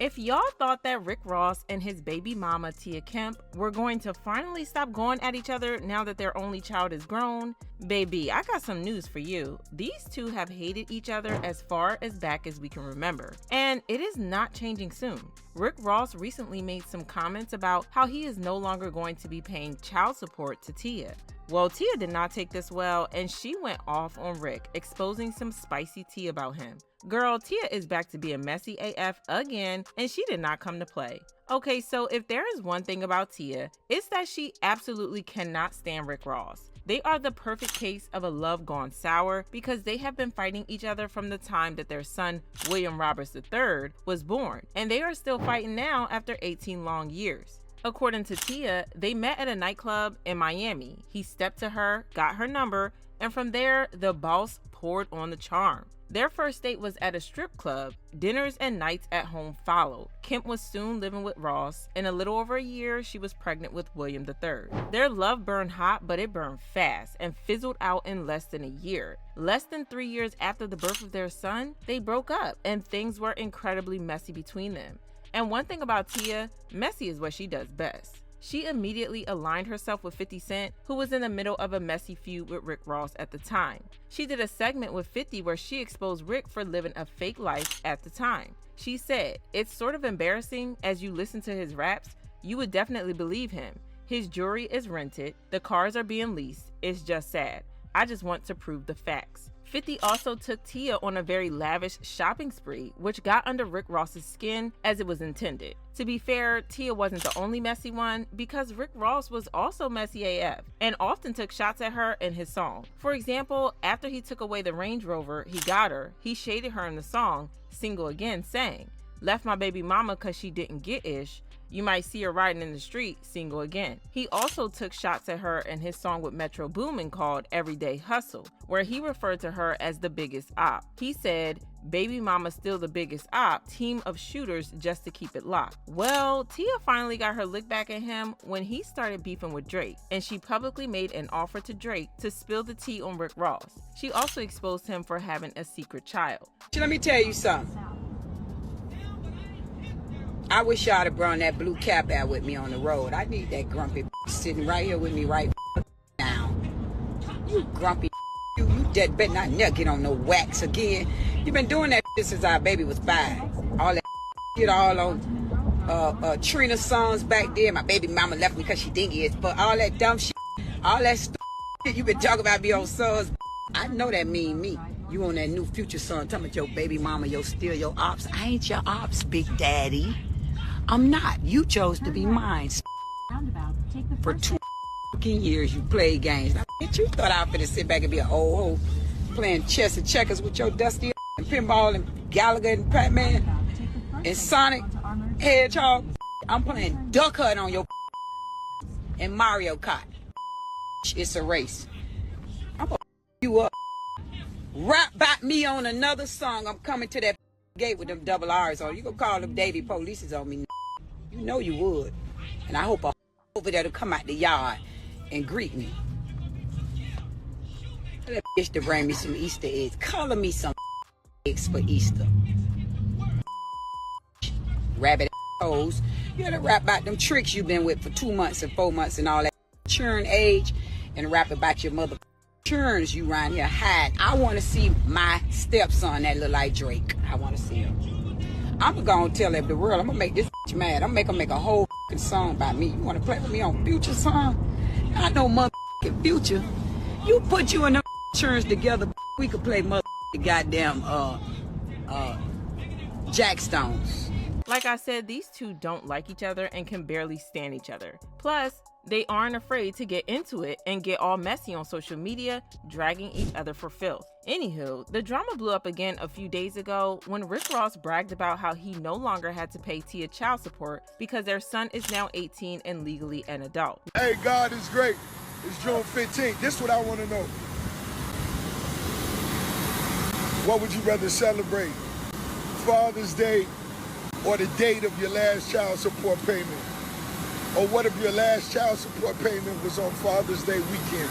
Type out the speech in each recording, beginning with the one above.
If y'all thought that Rick Ross and his baby mama Tia Kemp were going to finally stop going at each other now that their only child is grown, baby, I got some news for you. These two have hated each other as far as back as we can remember, and it is not changing soon. Rick Ross recently made some comments about how he is no longer going to be paying child support to Tia. Well, Tia did not take this well, and she went off on Rick, exposing some spicy tea about him. Girl, Tia is back to being messy AF again, and she did not come to play. Okay, so if there is one thing about Tia, it's that she absolutely cannot stand Rick Ross. They are the perfect case of a love gone sour because they have been fighting each other from the time that their son, William Roberts III, was born, and they are still fighting now after 18 long years. According to Tia, they met at a nightclub in Miami. He stepped to her, got her number, and from there, the boss poured on the charm. Their first date was at a strip club. Dinners and nights at home followed. Kemp was soon living with Ross. In a little over a year, she was pregnant with William III. Their love burned hot, but it burned fast and fizzled out in less than a year. Less than 3 years after the birth of their son, they broke up, and things were incredibly messy between them. And one thing about Tia, messy is what she does best. She immediately aligned herself with 50 Cent, who was in the middle of a messy feud with Rick Ross at the time. She did a segment with 50 where she exposed Rick for living a fake life at the time. She said, "It's sort of embarrassing as you listen to his raps, you would definitely believe him. His jewelry is rented, the cars are being leased, it's just sad. I just want to prove the facts." 50 also took Tia on a very lavish shopping spree, which got under Rick Ross's skin as it was intended. To be fair, Tia wasn't the only messy one because Rick Ross was also messy AF and often took shots at her in his song. For example, after he took away the Range Rover he got her, he shaded her in the song Single Again, saying, "Left my baby mama cause she didn't get ish. You might see her riding in the street, single again." He also took shots at her in his song with Metro Boomin called Everyday Hustle, where he referred to her as the biggest op. He said, "Baby mama still the biggest op, team of shooters just to keep it locked." Well, Tia finally got her lick back at him when he started beefing with Drake, and she publicly made an offer to Drake to spill the tea on Rick Ross. She also exposed him for having a secret child. Let me tell you something. I wish y'all had brought that blue cap out with me on the road. I need that grumpy sitting right here with me right now. You grumpy you dead bet not never get on no wax again. You been doing that since our baby was 5. All that get all on Trina's songs back there. My baby mama left me because she dingy. But all that dumb shit, all that stupid shit you been talking about me on sons. I know that mean me. You on that new Future son talking about your baby mama, still your ops. I ain't your ops, Big Daddy. I'm not. You chose to be mine. For 2 years you played games. Now, you thought I was finna sit back and be an old hoe playing chess and checkers with your dusty and pinball and Gallagher and Pac-Man and Sonic Hedgehog. I'm playing Duck Hunt on your and Mario Kart. It's a race. I'm gonna you up. Rap about me on another song. I'm coming to that gate with them double R's on. You gonna call them Davy polices on me. You know you would. And I hope a over there to come out the yard and greet me. Tell that bitch to bring me some Easter eggs. Color me some eggs for Easter. Rabbit hoes. You gotta rap about them tricks you been with for 2 months and 4 months and all that churn age and rap about your mother churns you around here hide. I want to see my stepson that look like Drake. I want to see him. I'm gonna tell the world, I'm gonna make this bitch mad. I'm gonna make a whole song about me. You wanna play with me on Future song? I know motherfucking Future. You put you and them churns together, we could play motherfucking goddamn Jack Stones. Like I said, these two don't like each other and can barely stand each other. Plus, they aren't afraid to get into it and get all messy on social media, dragging each other for filth. Anywho, the drama blew up again a few days ago when Rick Ross bragged about how he no longer had to pay Tia child support because their son is now 18 and legally an adult. Hey, God is great. It's June 15th. This is what I want to know. What would you rather celebrate? Father's Day or the date of your last child support payment? Or what if your last child support payment was on Father's Day weekend?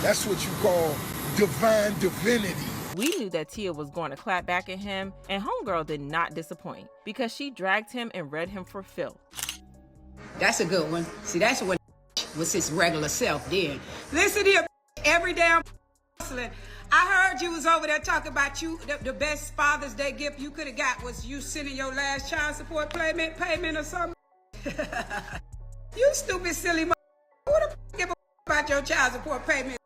That's what you call divine divinity. We knew that Tia was going to clap back at him, and homegirl did not disappoint because she dragged him and read him for filth. That's a good one. See, that's what was his regular self then. Listen here, every damn hustling. I heard you was over there talking about you. The best Father's Day gift you could have got was you sending your last child support payment or something. You stupid, silly mother. Who the give a about your child support payment?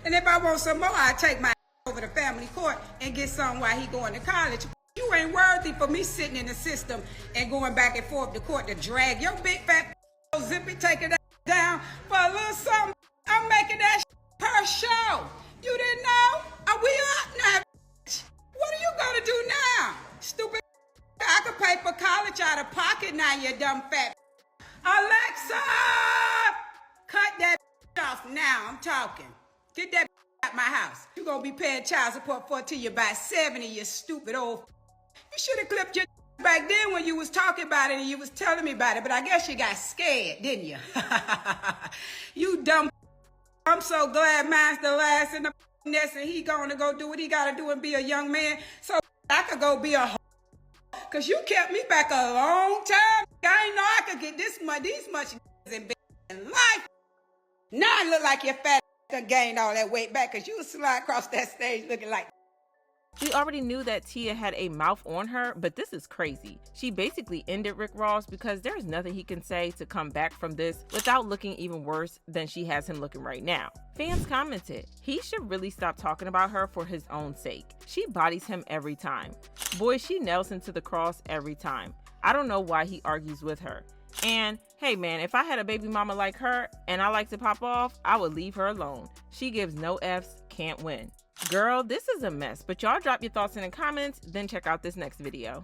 And if I want some more, I take my over to family court and get some while he going to college. You ain't worthy for me sitting in the system and going back and forth to court to drag your big fat zippy, taking that down for a little something. I'm making that per show. You didn't know? Are we up now? What are you gonna do now? Stupid. I could pay for college out of pocket now, you dumb fat. Alexa! Cut that off now. I'm talking. Get that out my house. You gonna be paying child support for till you're about 70, you stupid old. You should have clipped your back then when you was talking about it and you was telling me about it, but I guess you got scared, didn't you? You dumb. I'm so glad mine's the last in the nest and he gonna go do what he gotta do and be a young man so I could go be a cause you kept me back a long time. I ain't know I could get these much in life. Now I look like your fat gained all that weight back because you slide across that stage looking like. We already knew that Tia had a mouth on her, but this is crazy. She basically ended Rick Ross because there's nothing he can say to come back from this without looking even worse than she has him looking right now. Fans commented, he should really stop talking about her for his own sake. She bodies him every time. Boy, she nails him to the cross every time. I don't know why he argues with her. And hey man, if I had a baby mama like her and I like to pop off, I would leave her alone. She gives no F's, can't win. Girl, this is a mess, but y'all drop your thoughts in the comments, then check out this next video.